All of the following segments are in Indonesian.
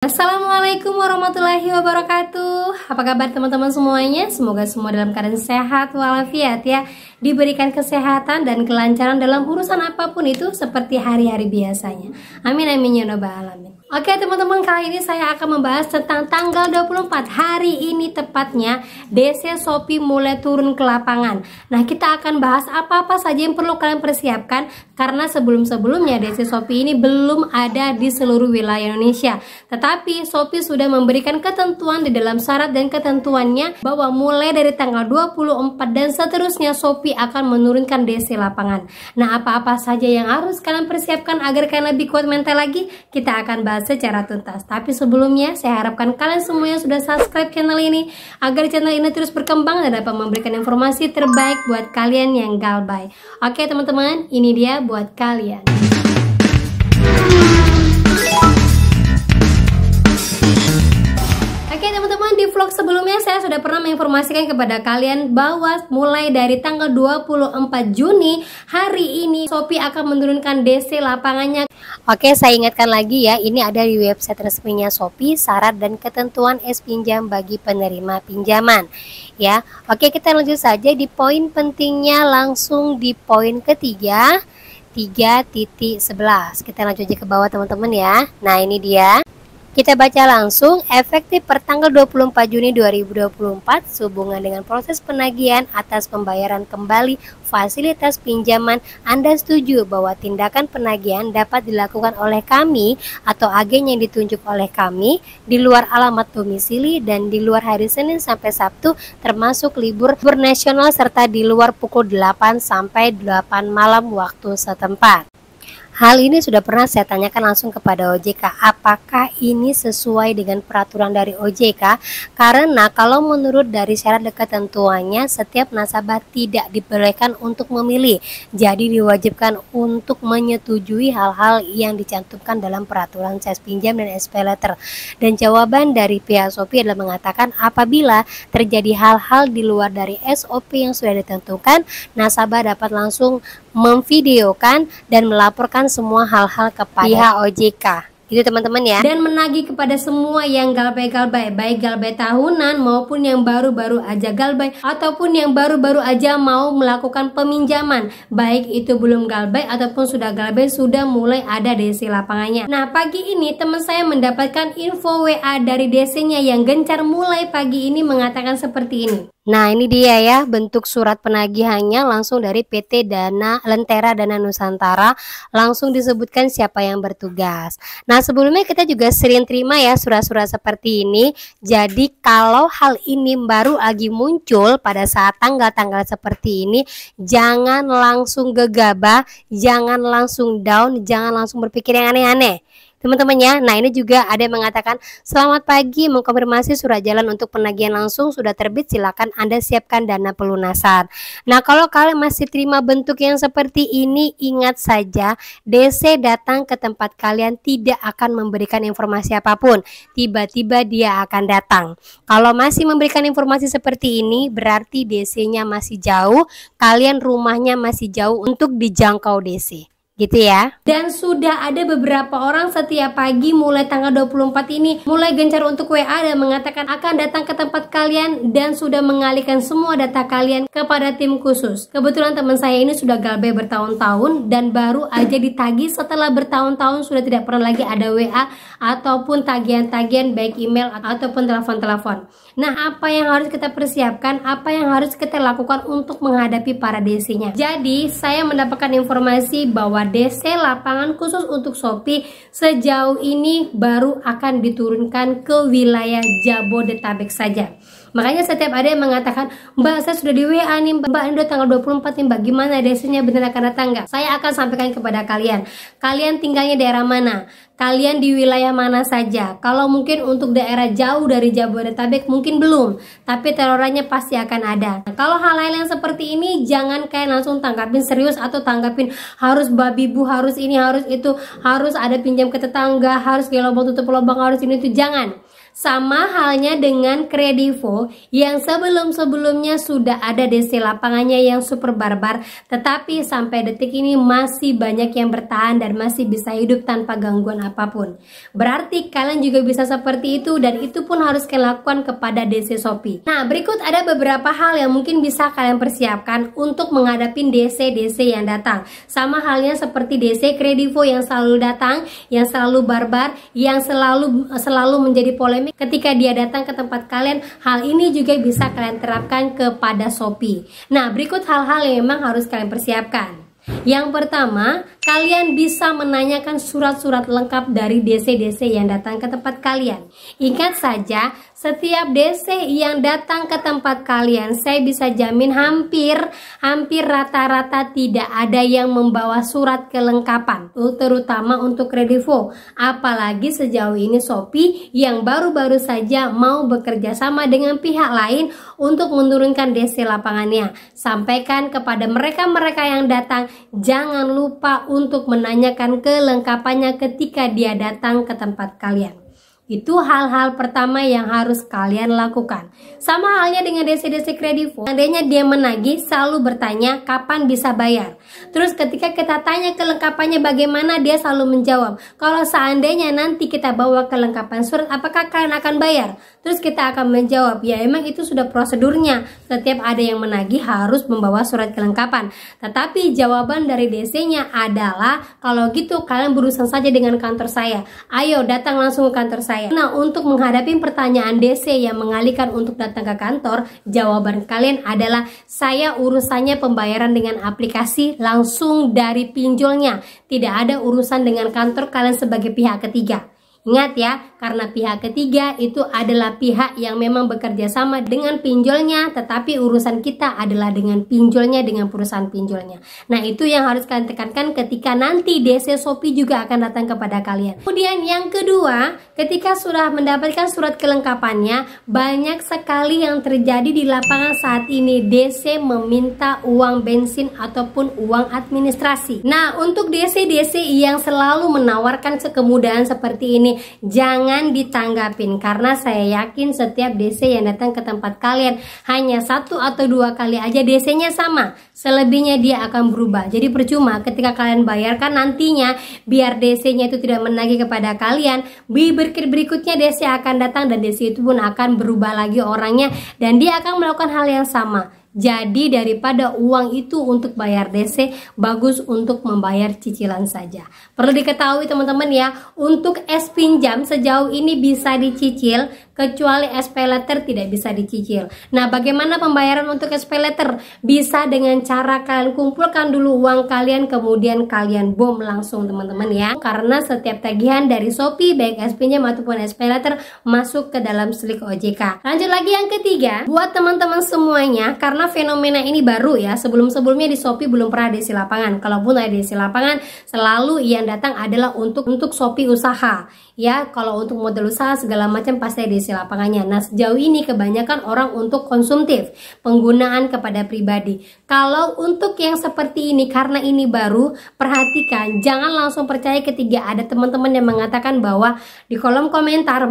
Assalamualaikum warahmatullahi wabarakatuh. Apa kabar teman-teman semuanya? Semoga semua dalam keadaan sehat walafiat ya. Diberikan kesehatan dan kelancaran dalam urusan apapun itu seperti hari-hari biasanya. Amin amin ya rabbal alamin. Oke teman-teman, kali ini saya akan membahas tentang tanggal 24 hari ini tepatnya DC Shopee mulai turun ke lapangan. Nah, kita akan bahas apa-apa saja yang perlu kalian persiapkan karena sebelum-sebelumnya DC Shopee ini belum ada di seluruh wilayah Indonesia. Tetapi Shopee sudah memberikan ketentuan di dalam syarat dan ketentuannya bahwa mulai dari tanggal 24 dan seterusnya Shopee akan menurunkan DC lapangan. Nah, apa-apa saja yang harus kalian persiapkan agar kalian lebih kuat mental lagi? Kita akan bahas secara tuntas. Tapi sebelumnya saya harapkan kalian semuanya sudah subscribe channel ini agar channel ini terus berkembang dan dapat memberikan informasi terbaik buat kalian yang galbay. Oke teman-teman, ini dia buat kalian. Oke teman-teman, di vlog sebelumnya saya sudah pernah menginformasikan kepada kalian bahwa mulai dari tanggal 24 Juni hari ini Shopee akan menurunkan DC lapangannya. Oke, saya ingatkan lagi ya, ini ada di website resminya Shopee, syarat dan ketentuan pinjam bagi penerima pinjaman ya. Oke, kita lanjut saja di poin pentingnya, langsung di poin ketiga 3.11. Kita lanjut aja ke bawah teman-teman ya. Nah, ini dia. Kita baca langsung, efektif per tanggal 24 Juni 2024 sehubungan dengan proses penagihan atas pembayaran kembali fasilitas pinjaman. Anda setuju bahwa tindakan penagihan dapat dilakukan oleh kami atau agen yang ditunjuk oleh kami di luar alamat domisili dan di luar hari Senin sampai Sabtu termasuk libur nasional serta di luar pukul 8 sampai 8 malam waktu setempat. Hal ini sudah pernah saya tanyakan langsung kepada OJK, apakah ini sesuai dengan peraturan dari OJK? Karena kalau menurut dari syarat dan ketentuannya, setiap nasabah tidak diperbolehkan untuk memilih. Jadi diwajibkan untuk menyetujui hal-hal yang dicantumkan dalam peraturan ses pinjam dan SP letter. Dan jawaban dari pihak Shopee adalah mengatakan apabila terjadi hal-hal di luar dari SOP yang sudah ditentukan, nasabah dapat langsung memvideokan dan melaporkan semua hal-hal kepada pihak OJK. Gitu teman-teman ya. Dan menagih kepada semua yang galbay-galbay, baik galbay tahunan maupun yang baru-baru aja galbay ataupun yang baru-baru aja mau melakukan peminjaman, baik itu belum galbay ataupun sudah galbay, sudah mulai ada DC lapangannya. Nah, pagi ini teman saya mendapatkan info WA dari DC-nya yang gencar mulai pagi ini mengatakan seperti ini. Nah, ini dia ya, bentuk surat penagihannya langsung dari PT Lentera Dana Nusantara, langsung disebutkan siapa yang bertugas. Nah, sebelumnya kita juga sering terima ya surat-surat seperti ini. Jadi kalau hal ini baru lagi muncul pada saat tanggal-tanggal seperti ini, jangan langsung gegabah, jangan langsung down, jangan langsung berpikir yang aneh-aneh teman-teman ya. Nah, ini juga ada yang mengatakan selamat pagi, mengkonfirmasi surat jalan untuk penagihan langsung sudah terbit, silakan Anda siapkan dana pelunasan. Nah, kalau kalian masih terima bentuk yang seperti ini, ingat saja DC datang ke tempat kalian tidak akan memberikan informasi apapun, tiba-tiba dia akan datang. Kalau masih memberikan informasi seperti ini berarti DC-nya masih jauh, kalian rumahnya masih jauh untuk dijangkau DC. Gitu ya. Dan sudah ada beberapa orang setiap pagi mulai tanggal 24 ini mulai gencar untuk WA dan mengatakan akan datang ke tempat kalian dan sudah mengalihkan semua data kalian kepada tim khusus. Kebetulan teman saya ini sudah galbay bertahun-tahun dan baru aja ditagih setelah bertahun-tahun sudah tidak pernah lagi ada WA ataupun tagihan-tagihan baik email ataupun telepon-telepon. Nah, apa yang harus kita persiapkan, apa yang harus kita lakukan untuk menghadapi para DC-nya? Jadi, saya mendapatkan informasi bahwa DC lapangan khusus untuk Shopee sejauh ini baru akan diturunkan ke wilayah Jabodetabek saja. Makanya setiap ada yang mengatakan, Mbak saya sudah di WA nih Mbak, ini udah tanggal 24 nih Mbak, gimana DC-nya benar akan datang nggak? Saya akan sampaikan kepada kalian, kalian tinggalnya daerah mana? Kalian di wilayah mana saja? Kalau mungkin untuk daerah jauh dari Jabodetabek mungkin belum, tapi terorannya pasti akan ada. Nah, kalau hal-hal yang seperti ini jangan kayak langsung tanggapin serius atau tanggapin harus babi bu, harus ini, harus itu, harus ada pinjam ke tetangga, harus kayak lubang tutup lubang, harus ini itu, jangan. Sama halnya dengan kredivo, Kredivo yang sebelum-sebelumnya sudah ada DC lapangannya yang super barbar, tetapi sampai detik ini masih banyak yang bertahan dan masih bisa hidup tanpa gangguan apapun. Berarti kalian juga bisa seperti itu, dan itu pun harus kalian lakukan kepada DC Shopee. Nah, berikut ada beberapa hal yang mungkin bisa kalian persiapkan untuk menghadapi DC-DC yang datang. Sama halnya seperti DC Kredivo yang selalu datang, yang selalu barbar, yang selalu menjadi polemik ketika dia datang ke tempat kalian. Hal ini juga bisa kalian terapkan kepada Shopee. Nah, berikut hal-hal yang memang harus kalian persiapkan. Yang pertama, kalian bisa menanyakan surat-surat lengkap dari DC-DC yang datang ke tempat kalian. Ingat saja, setiap DC yang datang ke tempat kalian, saya bisa jamin hampir rata-rata tidak ada yang membawa surat kelengkapan, terutama untuk Kredivo. Apalagi sejauh ini Shopee yang baru-baru saja mau bekerja sama dengan pihak lain untuk menurunkan DC lapangannya. Sampaikan kepada mereka-mereka yang datang, jangan lupa untuk menanyakan kelengkapannya ketika dia datang ke tempat kalian. Itu hal-hal pertama yang harus kalian lakukan. Sama halnya dengan DC-DC Kredivo. Seandainya dia menagih, selalu bertanya kapan bisa bayar. Terus ketika kita tanya kelengkapannya bagaimana, dia selalu menjawab, kalau seandainya nanti kita bawa kelengkapan surat, apakah kalian akan bayar? Terus kita akan menjawab, ya emang itu sudah prosedurnya. Setiap ada yang menagih harus membawa surat kelengkapan. Tetapi jawaban dari DC-nya adalah, kalau gitu kalian berurusan saja dengan kantor saya. Ayo datang langsung ke kantor saya. Nah, untuk menghadapi pertanyaan DC yang mengalihkan untuk datang ke kantor, jawaban kalian adalah, saya urusannya pembayaran dengan aplikasi langsung dari pinjolnya. Tidak ada urusan dengan kantor kalian sebagai pihak ketiga. Ingat ya, karena pihak ketiga itu adalah pihak yang memang bekerja sama dengan pinjolnya, tetapi urusan kita adalah dengan pinjolnya, dengan perusahaan pinjolnya. Nah, itu yang harus kalian tekankan ketika nanti DC Shopee juga akan datang kepada kalian. Kemudian yang kedua, ketika sudah mendapatkan surat kelengkapannya, banyak sekali yang terjadi di lapangan saat ini. DC meminta uang bensin ataupun uang administrasi. Nah, untuk DC-DC yang selalu menawarkan kemudahan seperti ini, jangan ditanggapin, karena saya yakin setiap DC yang datang ke tempat kalian hanya 1 atau 2 kali aja DC-nya sama, selebihnya dia akan berubah. Jadi percuma ketika kalian bayarkan nantinya, biar DC-nya itu tidak menagih kepada kalian, berikutnya DC akan datang dan DC itu pun akan berubah lagi orangnya, dan dia akan melakukan hal yang sama. Jadi daripada uang itu untuk bayar DC, bagus untuk membayar cicilan saja. Perlu diketahui teman-teman ya, untuk es pinjam sejauh ini bisa dicicil, kecuali SP letter tidak bisa dicicil. Nah, bagaimana pembayaran untuk SP letter? Bisa dengan cara kalian kumpulkan dulu uang kalian, kemudian kalian bom langsung teman-teman ya. Karena setiap tagihan dari Shopee, baik es pinjam ataupun SP letter, masuk ke dalam slik OJK. Lanjut lagi yang ketiga, buat teman-teman semuanya, karena fenomena ini baru ya, sebelumnya di Shopee belum pernah DC lapangan. Kalaupun ada DC lapangan, selalu yang datang adalah untuk Shopee usaha ya. Kalau untuk model usaha segala macam pasti ada DC lapangannya. Nah, sejauh ini kebanyakan orang untuk konsumtif, penggunaan kepada pribadi. Kalau untuk yang seperti ini, karena ini baru, perhatikan, jangan langsung percaya ketika ada teman-teman yang mengatakan bahwa di kolom komentar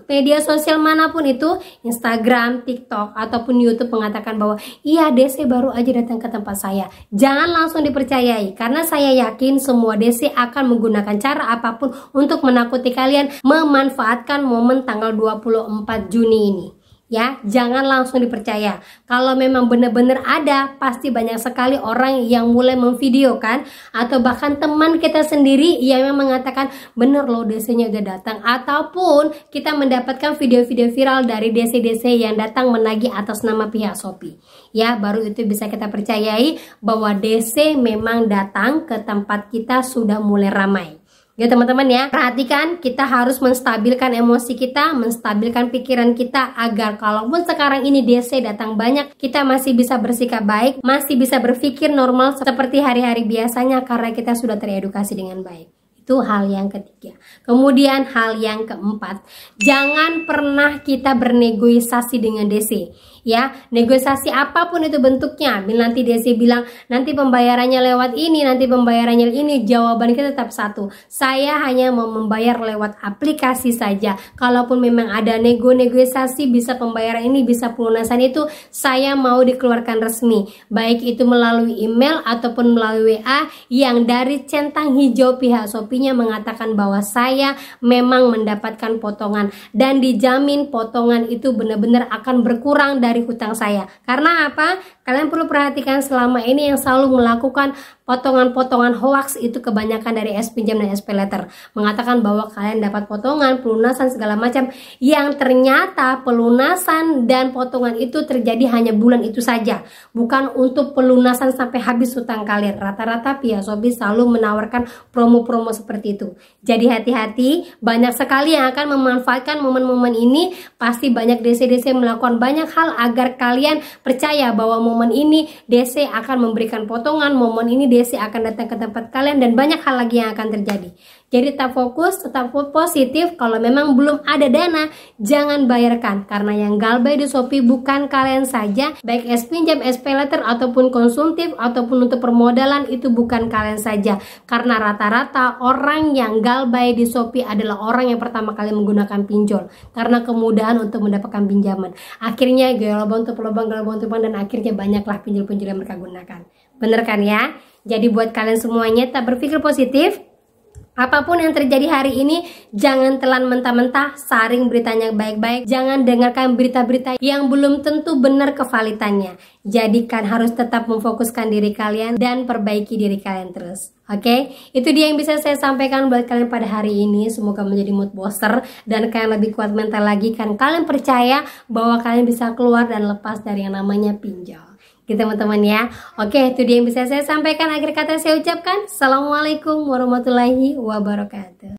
media sosial manapun itu, Instagram, TikTok ataupun YouTube, mengatakan bahwa iya DC baru aja datang ke tempat saya. Jangan langsung dipercayai, karena saya yakin semua DC akan menggunakan cara apapun untuk menakuti kalian, memanfaatkan momen tanggal 24 Juni ini. Ya, jangan langsung dipercaya. Kalau memang benar-benar ada, pasti banyak sekali orang yang mulai memvideokan, atau bahkan teman kita sendiri yang mengatakan bener loh DC-nya udah datang, ataupun kita mendapatkan video-video viral dari DC-DC yang datang menagih atas nama pihak Shopee. Ya, baru itu bisa kita percayai bahwa DC memang datang ke tempat kita sudah mulai ramai. Ya teman-teman ya, perhatikan, kita harus menstabilkan emosi kita, menstabilkan pikiran kita, agar kalaupun sekarang ini DC datang banyak, kita masih bisa bersikap baik, masih bisa berpikir normal seperti hari-hari biasanya, karena kita sudah teredukasi dengan baik. Itu hal yang ketiga. Kemudian hal yang keempat, jangan pernah kita bernegosiasi dengan DC. Ya, negosiasi apapun itu bentuknya. Nanti DC bilang nanti pembayarannya lewat ini, nanti pembayarannya ini, jawaban kita tetap satu. Saya hanya mau membayar lewat aplikasi saja. Kalaupun memang ada negosiasi, bisa pembayaran ini, bisa pelunasan itu, saya mau dikeluarkan resmi. Baik itu melalui email ataupun melalui WA yang dari centang hijau pihak Shopee-nya mengatakan bahwa saya memang mendapatkan potongan dan dijamin potongan itu benar-benar akan berkurang dari hutang saya. Karena apa? Kalian perlu perhatikan selama ini yang selalu melakukan potongan-potongan hoax itu kebanyakan dari S-Pinjam dan SPayLater. Mengatakan bahwa kalian dapat potongan, pelunasan segala macam yang ternyata pelunasan dan potongan itu terjadi hanya bulan itu saja. Bukan untuk pelunasan sampai habis hutang kalian. Rata-rata pihak Shopee selalu menawarkan promo-promo seperti itu. Jadi hati-hati, banyak sekali yang akan memanfaatkan momen-momen ini. Pasti banyak DC-DC melakukan banyak hal agar kalian percaya bahwa momen ini DC akan memberikan potongan, momen ini DC akan datang ke tempat kalian, dan banyak hal lagi yang akan terjadi. Jadi tetap fokus, tetap positif. Kalau memang belum ada dana, jangan bayarkan. Karena yang galbay di Shopee bukan kalian saja, baik S-Pinjam, SPayLater ataupun konsumtif ataupun untuk permodalan, itu bukan kalian saja. Karena rata-rata orang yang galbay di Shopee adalah orang yang pertama kali menggunakan pinjol. Karena kemudahan untuk mendapatkan pinjaman. Akhirnya gaya lubang tutup lubang, dan akhirnya banyaklah pinjol-pinjol yang mereka gunakan. Bener kan ya? Jadi buat kalian semuanya tetap berpikir positif. Apapun yang terjadi hari ini, jangan telan mentah-mentah, saring beritanya baik-baik. Jangan dengarkan berita-berita yang belum tentu benar kevalitannya. Jadikan harus tetap memfokuskan diri kalian dan perbaiki diri kalian terus. Oke, itu dia yang bisa saya sampaikan buat kalian pada hari ini. Semoga menjadi mood booster dan kalian lebih kuat mental lagi. Kan kalian percaya bahwa kalian bisa keluar dan lepas dari yang namanya pinjol. Gitu teman-teman ya. Oke, itu dia yang bisa saya sampaikan. Akhir kata saya ucapkan Assalamualaikum warahmatullahi wabarakatuh.